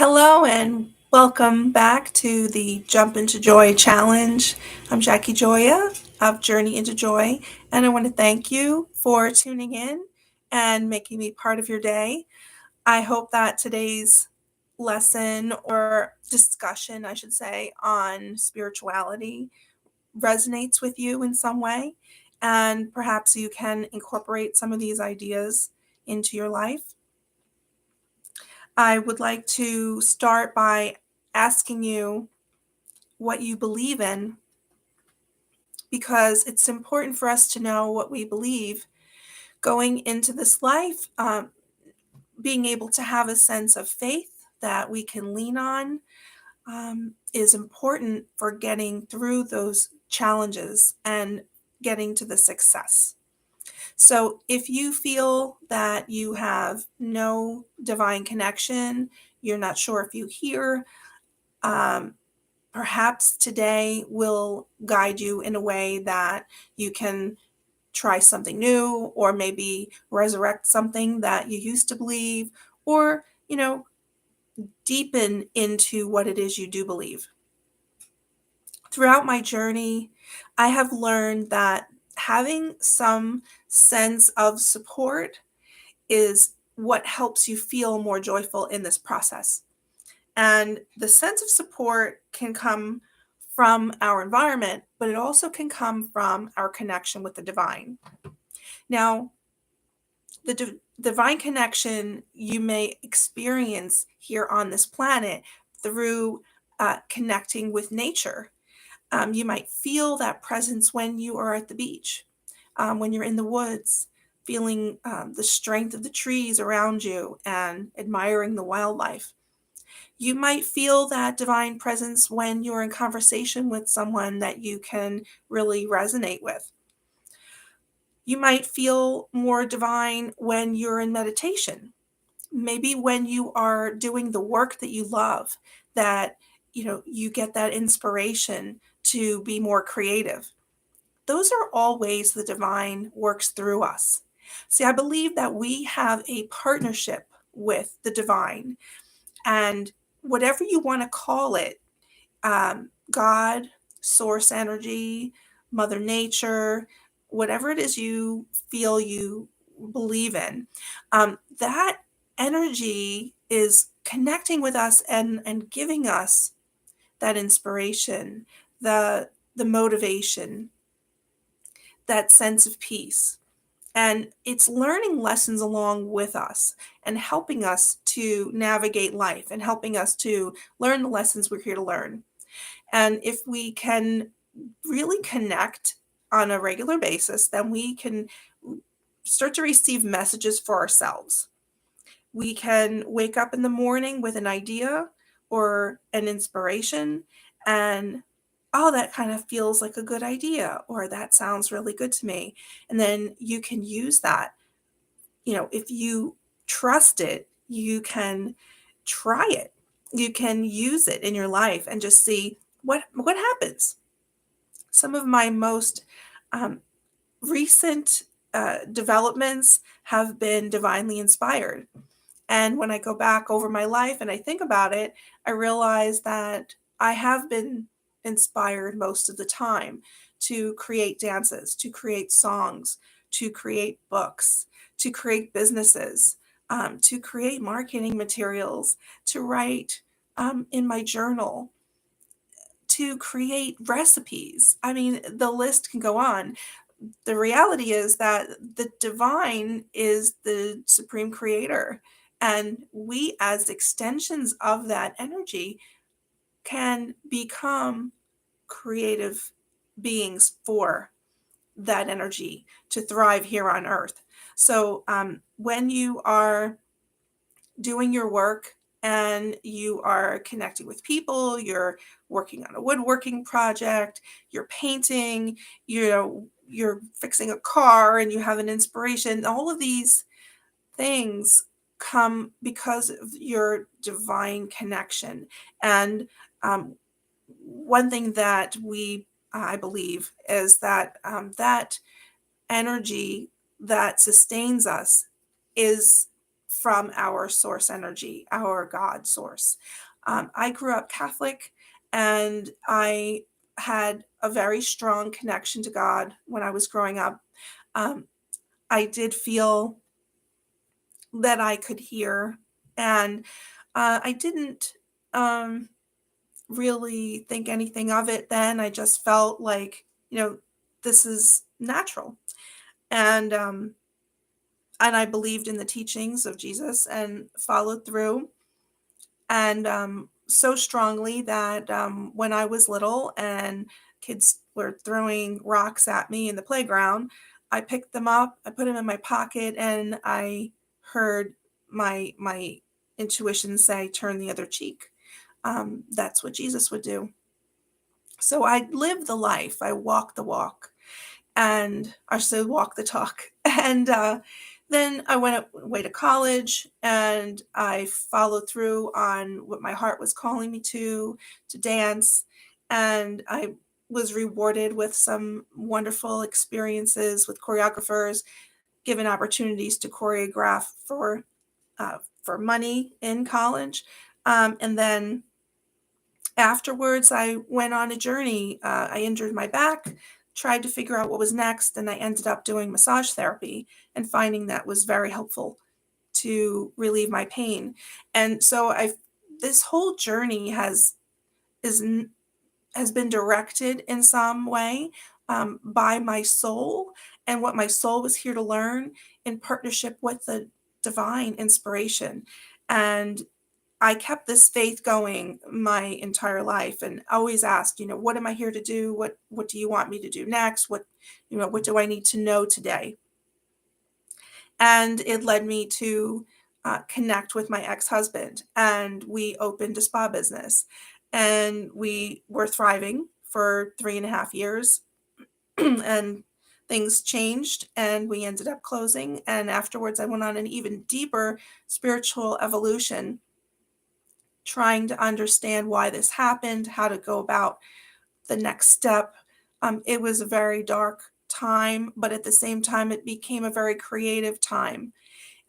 Hello and welcome back to the Jump into Joy Challenge. I'm Jackie Joya of Journey into Joy, and I want to thank you for tuning in and making me part of your day. I hope that today's lesson or discussion, I should say, on spirituality resonates with you in some way, and perhaps you can incorporate some of these ideas into your life. I would like to start by asking you what you believe in, because it's important for us to know what we believe going into this life. Being able to have a sense of faith that we can lean on is important for getting through those challenges and getting to the success. So if you feel that you have no divine connection, you're not sure if you hear, um, perhaps today will guide you in a way that you can try something new, or maybe resurrect something that you used to believe, or, deepen into what it is you do believe. Throughout my journey, I have learned that having some sense of support is what helps you feel more joyful in this process. And the sense of support can come from our environment, but it also can come from our connection with the divine. Now, the divine connection you may experience here on this planet through connecting with nature. You might feel that presence when you are at the beach, when you're in the woods, feeling the strength of the trees around you and admiring the wildlife. You might feel that divine presence when you're in conversation with someone that you can really resonate with. You might feel more divine when you're in meditation. Maybe when you are doing the work that you love, that you get that inspiration to be more creative. Those are all ways the divine works through us. See, I believe that we have a partnership with the divine, and whatever you want to call it, God, source energy, Mother Nature, whatever it is you feel you believe in, that energy is connecting with us and giving us that inspiration, the motivation, that sense of peace. And it's learning lessons along with us and helping us to navigate life and helping us to learn the lessons we're here to learn. And if we can really connect on a regular basis, then we can start to receive messages for ourselves. We can wake up in the morning with an idea or an inspiration, and oh, that kind of feels like a good idea, or that sounds really good to me. And then you can use that. If you trust it, you can try it. You can use it in your life and just see what happens. Some of my most um, recent developments have been divinely inspired. And when I go back over my life and I think about it, I realize that I have been inspired most of the time to create dances, to create songs, to create books, to create businesses, to create marketing materials, to write in my journal, to create recipes. I mean, the list can go on. The reality is that the divine is the supreme creator, and we, as extensions of that energy, can become creative beings for that energy to thrive here on earth. So, when you are doing your work and you are connecting with people, you're working on a woodworking project, you're painting, you're fixing a car and you have an inspiration, all of these things come because of your divine connection. And one thing that I believe, is that that energy that sustains us is from our source energy, our God source. I grew up Catholic, and I had a very strong connection to God when I was growing up. Um, I did feel that I could hear, and I didn't um, really think anything of it then. I just felt like, this is natural. And I believed in the teachings of Jesus and followed through, and so strongly that when I was little and kids were throwing rocks at me in the playground, I picked them up, I put them in my pocket, and I heard my intuition say, "Turn the other cheek." That's what Jesus would do. So I lived the life, I walked the walk, and I should walk the talk. And then I went away to college, and I followed through on what my heart was calling me to dance. And I was rewarded with some wonderful experiences with choreographers, given opportunities to choreograph for money in college. And then afterwards, I went on a journey. I injured my back, tried to figure out what was next, and I ended up doing massage therapy and finding that was very helpful to relieve my pain. And so this whole journey is has been directed in some way by my soul and what my soul was here to learn in partnership with the divine inspiration. And I kept this faith going my entire life and always asked, what am I here to do? What do you want me to do next? What do I need to know today? And it led me to connect with my ex-husband, and we opened a spa business, and we were thriving for 3.5 years. And things changed, and we ended up closing. And afterwards, I went on an even deeper spiritual evolution, trying to understand why this happened, how to go about the next step. It was a very dark time, but at the same time, it became a very creative time.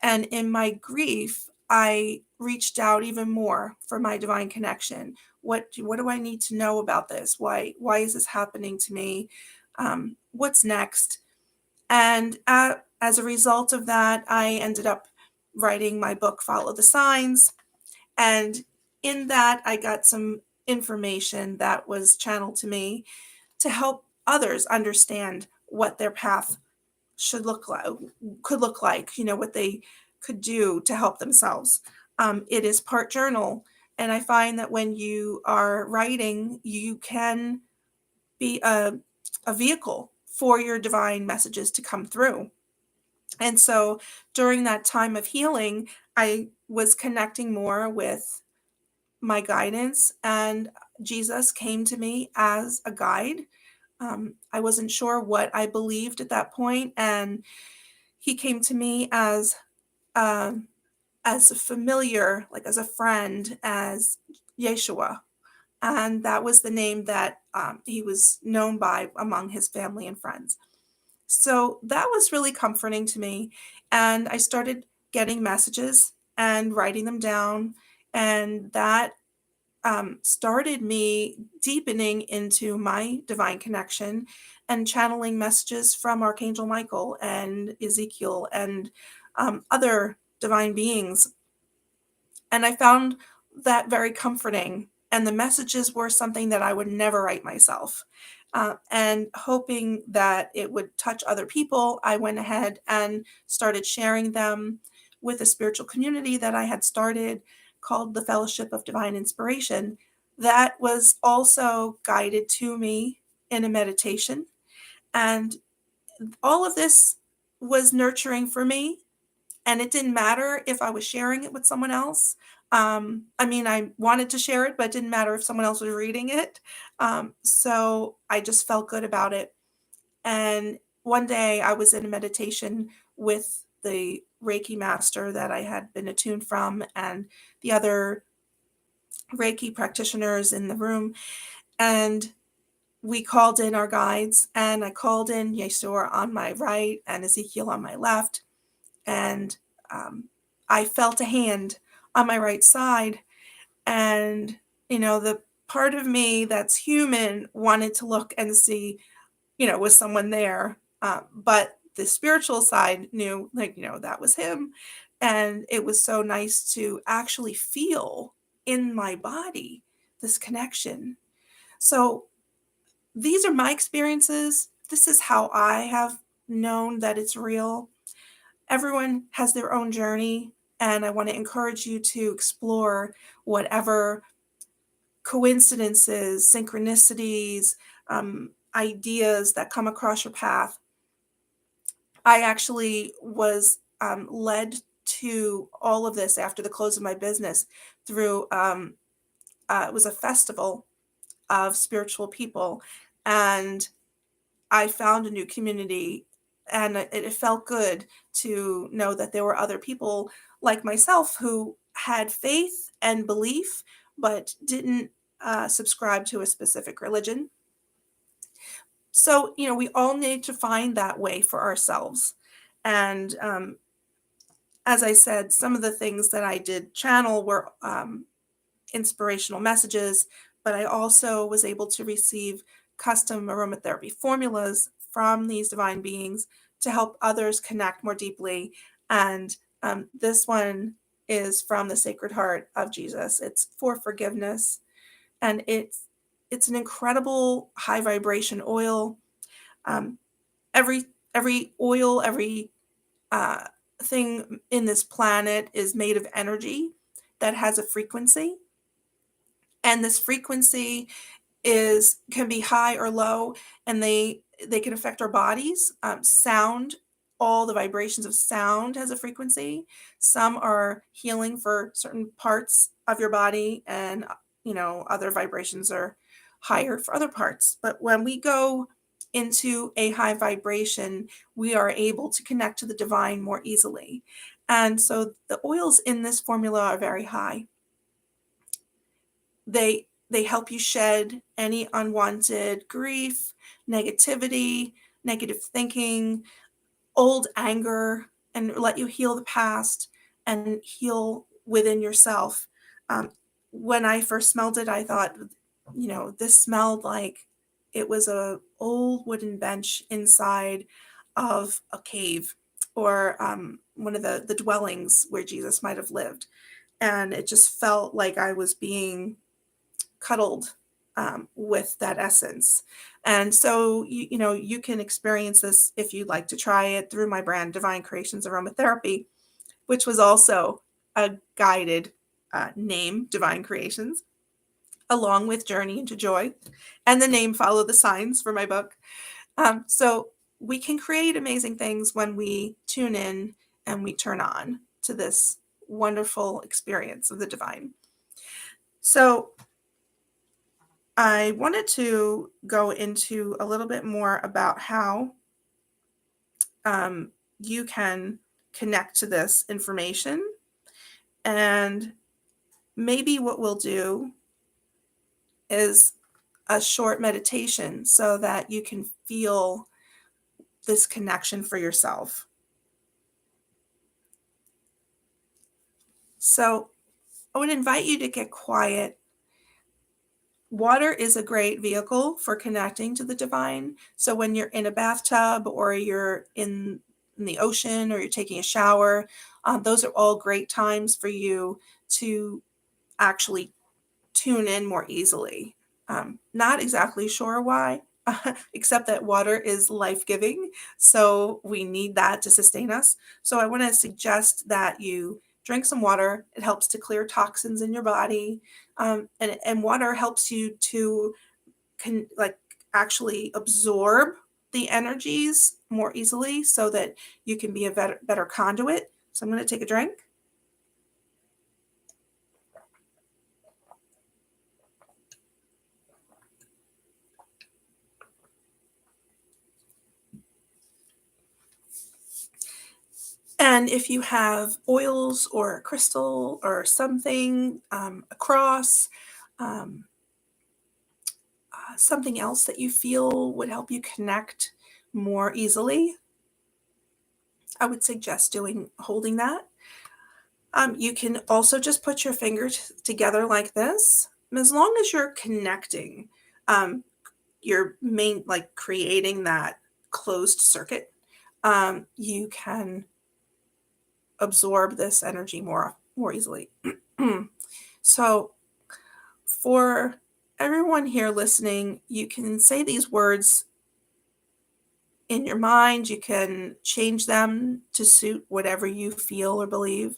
And in my grief, I reached out even more for my divine connection. What do I need to know about this? Why is this happening to me? What's next? And as a result of that, I ended up writing my book, Follow the Signs. And in that, I got some information that was channeled to me to help others understand what their path should look like, could look like, what they could do to help themselves. It is part journal. And I find that when you are writing, you can be a vehicle for your divine messages to come through. And so during that time of healing, I was connecting more with my guidance, and Jesus came to me as a guide. I wasn't sure what I believed at that point, and he came to me um, as a familiar, like as a friend, as Yeshua, and that was the name that he was known by among his family and friends. So that was really comforting to me, and I started getting messages and writing them down, and that started me deepening into my divine connection and channeling messages from Archangel Michael and Ezekiel and other divine beings. And I found that very comforting. And the messages were something that I would never write myself. And hoping that it would touch other people, I went ahead and started sharing them with a spiritual community that I had started called the Fellowship of Divine Inspiration, that was also guided to me in a meditation. And all of this was nurturing for me, and it didn't matter if I was sharing it with someone else. I mean, I wanted to share it, but it didn't matter if someone else was reading it. So I just felt good about it. And one day I was in a meditation with the Reiki master that I had been attuned from and the other Reiki practitioners in the room. And we called in our guides, and I called in Yeshua on my right and Ezekiel on my left. And um, I felt a hand on my right side, and the part of me that's human wanted to look and see, was someone there, but the spiritual side knew, like, that was him. And it was so nice to actually feel in my body this connection. So these are my experiences. This is how I have known that it's real. Everyone has their own journey, and I want to encourage you to explore whatever coincidences, synchronicities, ideas that come across your path. I actually was led to all of this after the close of my business through, it was a festival of spiritual people, and I found a new community, and it felt good to know that there were other people like myself who had faith and belief, but didn't subscribe to a specific religion. So, we all need to find that way for ourselves. And as I said, some of the things that I did channel were inspirational messages, but I also was able to receive custom aromatherapy formulas from these divine beings to help others connect more deeply. And this one is from the Sacred Heart of Jesus. It's for forgiveness, and it's an incredible high vibration oil. Um, every oil, every uh, thing in this planet is made of energy that has a frequency, and this frequency can be high or low, and they can affect our bodies. Sound, all the vibrations of sound has a frequency. Some are healing for certain parts of your body, and other vibrations are higher for other parts. But when we go into a high vibration, we are able to connect to the divine more easily. And so the oils in this formula are very high. They help you shed any unwanted grief, negativity, negative thinking, old anger, and let you heal the past and heal within yourself. When I first smelled it, I thought, this smelled like it was a old wooden bench inside of a cave, or one of the dwellings where Jesus might have lived. And it just felt like I was being cuddled with that essence. And so, you can experience this if you'd like to try it through my brand, Divine Creations Aromatherapy, which was also a guided name, Divine Creations, along with Journey into Joy. And the name Follow the Signs for my book. So we can create amazing things when we tune in and we turn on to this wonderful experience of the divine. So I wanted to go into a little bit more about how you can connect to this information. And maybe what we'll do is a short meditation so that you can feel this connection for yourself. So I would invite you to get quiet. Water is a great vehicle for connecting to the divine. So when you're in a bathtub, or you're in the ocean, or you're taking a shower, those are all great times for you to actually tune in more easily. Not exactly sure why, except that water is life-giving. So we need that to sustain us. So I want to suggest that you drink some water. It helps to clear toxins in your body. And water helps you to actually absorb the energies more easily, so that you can be a better conduit. So I'm going to take a drink. And if you have oils or a crystal or something, a cross, something else that you feel would help you connect more easily, I would suggest holding that. You can also just put your fingers together like this. As long as you're connecting, you're like creating that closed circuit, you can absorb this energy more easily. So for everyone here listening, you can say these words in your mind. You can change them to suit whatever you feel or believe.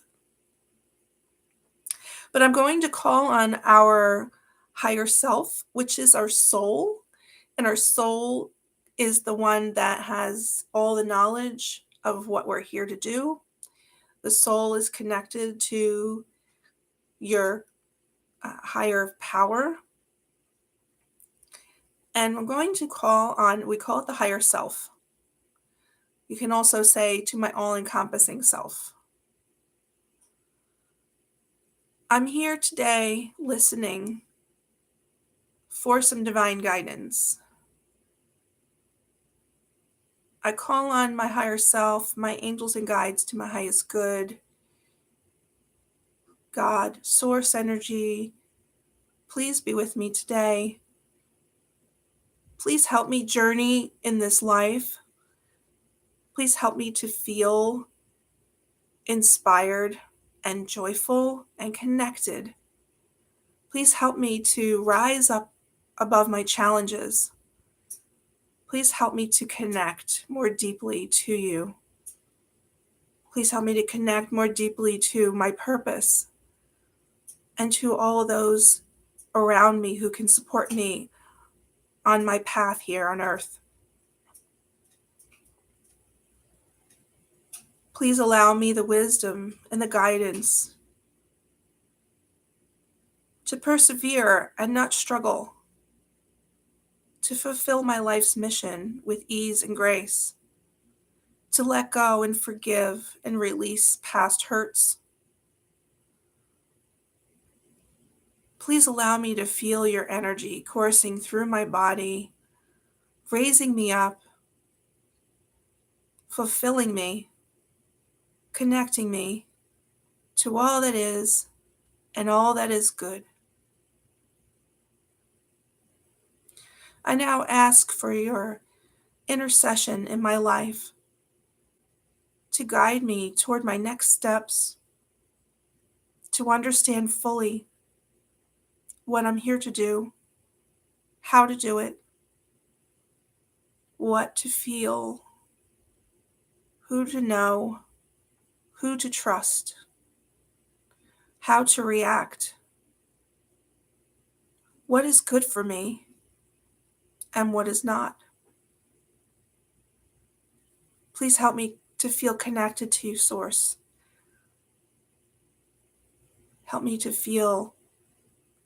But I'm going to call on our higher self, which is our soul. And our soul is the one that has all the knowledge of what we're here to do. The soul is connected to your higher power. And I'm going to call on, we call it the higher self. You can also say to my all-encompassing self. I'm here today listening for some divine guidance. I call on my higher self, my angels and guides to my highest good. God, source energy, please be with me today. Please help me journey in this life. Please help me to feel inspired and joyful and connected. Please help me to rise up above my challenges. Please help me to connect more deeply to you. Please help me to connect more deeply to my purpose and to all of those around me who can support me on my path here on earth. Please allow me the wisdom and the guidance to persevere and not struggle, to fulfill my life's mission with ease and grace, to let go and forgive and release past hurts. Please allow me to feel your energy coursing through my body, raising me up, fulfilling me, connecting me to all that is and all that is good. I now ask for your intercession in my life to guide me toward my next steps, to understand fully what I'm here to do, how to do it, what to feel, who to know, who to trust, how to react, what is good for me, and what is not. Please help me to feel connected to you, Source. Help me to feel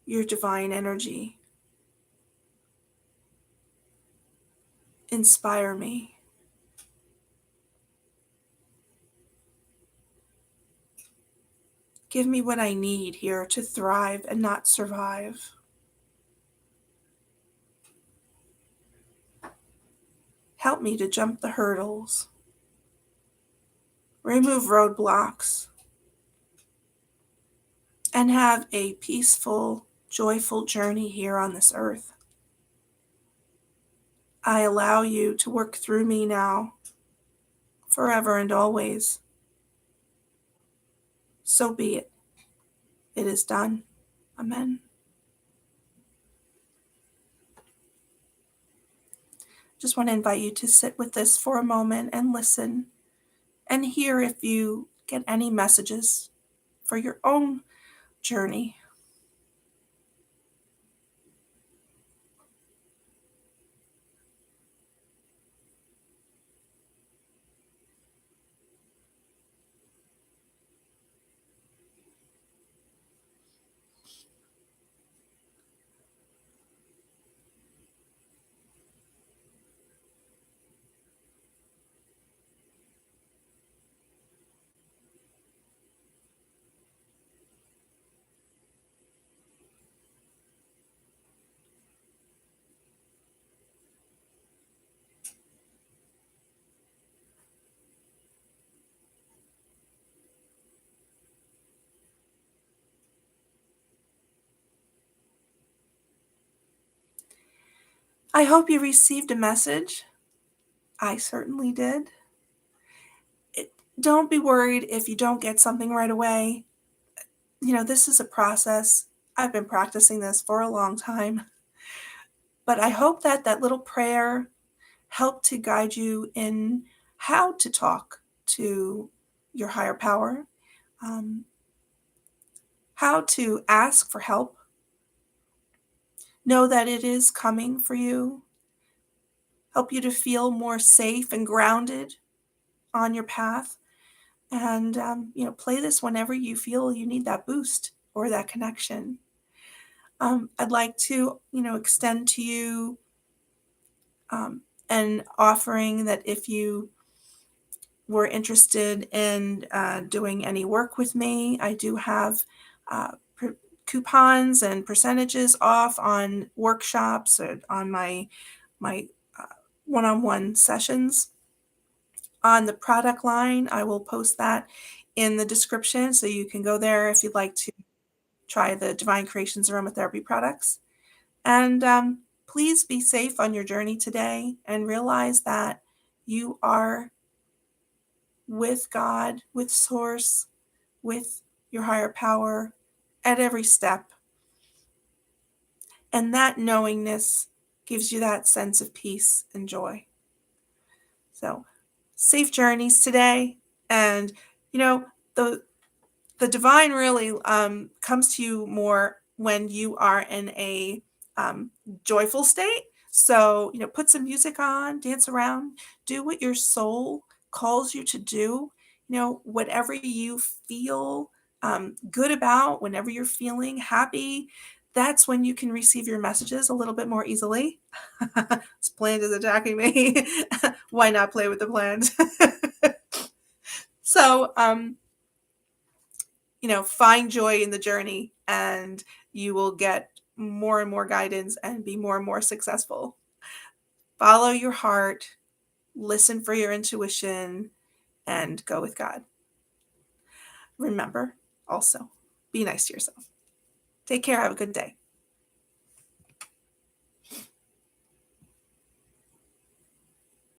your divine energy. Inspire me. Give me what I need here to thrive and not survive. Help me to jump the hurdles, remove roadblocks, and have a peaceful, joyful journey here on this earth. I allow you to work through me now, forever and always. So be it. It is done. Amen. Just want to invite you to sit with this for a moment and listen and hear if you get any messages for your own journey. I hope you received a message. I certainly did. Don't be worried if you don't get something right away. This is a process. I've been practicing this for a long time. But I hope that that little prayer helped to guide you in how to talk to your higher power, um, how to ask for help. Know that it is coming for you. Help you to feel more safe and grounded on your path. And, play this whenever you feel you need that boost or that connection. I'd like to, extend to you an offering that if you were interested in doing any work with me, I do have coupons and percentages off on workshops or on my one-on-one sessions. On the product line, I will post that in the description, so you can go there if you'd like to try the Divine Creations aromatherapy products. And please be safe on your journey today and realize that you are with God, with Source, with your higher power at every step. And that knowingness gives you that sense of peace and joy. So, safe journeys today. And, the divine really comes to you more when you are in a joyful state. So, put some music on, dance around, do what your soul calls you to do. Whatever you feel good about, whenever you're feeling happy, that's when you can receive your messages a little bit more easily. This plant is attacking me. Why not play with the plant? So, find joy in the journey and you will get more and more guidance and be more and more successful. Follow your heart, listen for your intuition, and go with God. Remember, also, be nice to yourself. Take care. Have a good day.